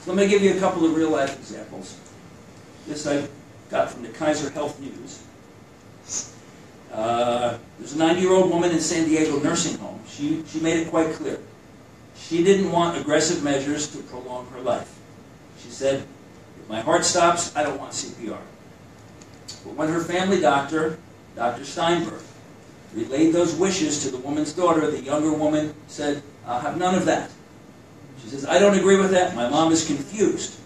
So let me give you a couple of real-life examples. This I got from the Kaiser Health News. There's a 90-year-old woman in San Diego nursing home. She made it quite clear. She didn't want aggressive measures to prolong her life. She said, if my heart stops, I don't want CPR. But when her family doctor, Dr. Steinberg, relayed those wishes to the woman's daughter, the younger woman said, I'll have none of that. She says, I don't agree with that. My mom is confused.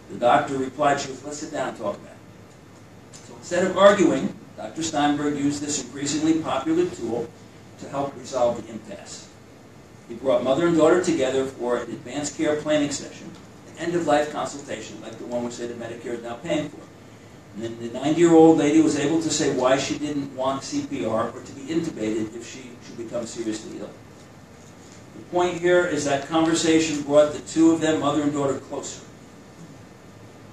The doctor replied, let's sit down and talk about it. So instead of arguing, Dr. Steinberg used this increasingly popular tool to help resolve the impasse. He brought mother and daughter together for an advanced care planning session, an end-of-life consultation, like the one which said that Medicare is now paying for. And then the 90-year-old lady was able to say why she didn't want CPR or to be intubated if she should become seriously ill. The point here is that conversation brought the two of them, mother and daughter, closer.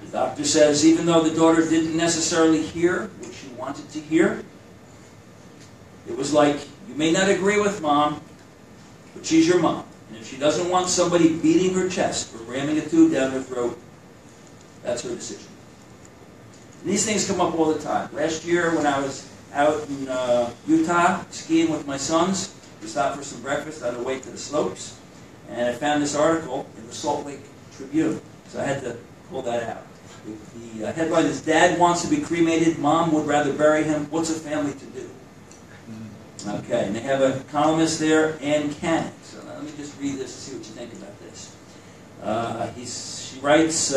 The doctor says even though the daughter didn't necessarily hear what she wanted to hear, it was like, you may not agree with mom, but she's your mom. And if she doesn't want somebody beating her chest or ramming a tube down her throat, that's her decision. And these things come up all the time. Last year when I was out in Utah skiing with my sons, we stopped for some breakfast on the way to the slopes, and I found this article in the Salt Lake Tribune. So I had to pull that out. The headline is, Dad wants to be cremated, Mom would rather bury him, what's a family to do? Okay, and they have a columnist there, Ann Cannon. So let me just read this and see what you think about this. She writes,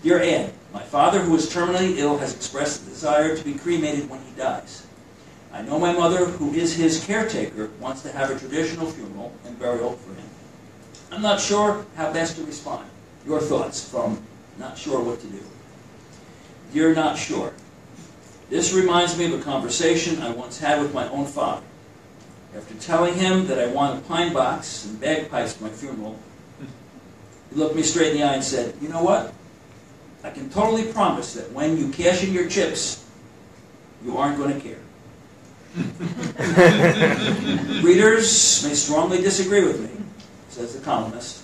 Dear Ann, my father, who is terminally ill, has expressed the desire to be cremated when he dies. I know my mother, who is his caretaker, wants to have a traditional funeral and burial for him. I'm not sure how best to respond. Your thoughts from Not Sure What to Do. Dear Not Sure, this reminds me of a conversation I once had with my own father. After telling him that I want a pine box and bagpipes for my funeral, he looked me straight in the eye and said, you know what? I can totally promise that when you cash in your chips, you aren't going to care. Readers may strongly disagree with me, says the columnist,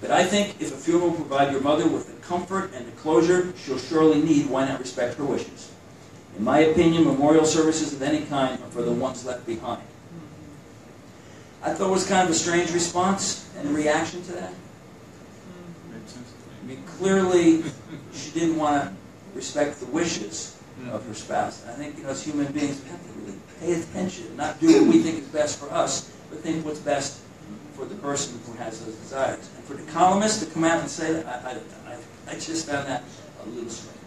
but I think if a funeral will provide your mother with the comfort and the closure she'll surely need, why not respect her wishes? In my opinion, memorial services of any kind are for the ones left behind. I thought it was kind of a strange response and a reaction to that. I mean, clearly, she didn't want to respect the wishes of her spouse. I think, as human beings, we have to really pay attention, not do what we think is best for us, but think what's best for the person who has those desires. And for the columnist to come out and say that, I just found that a little strange.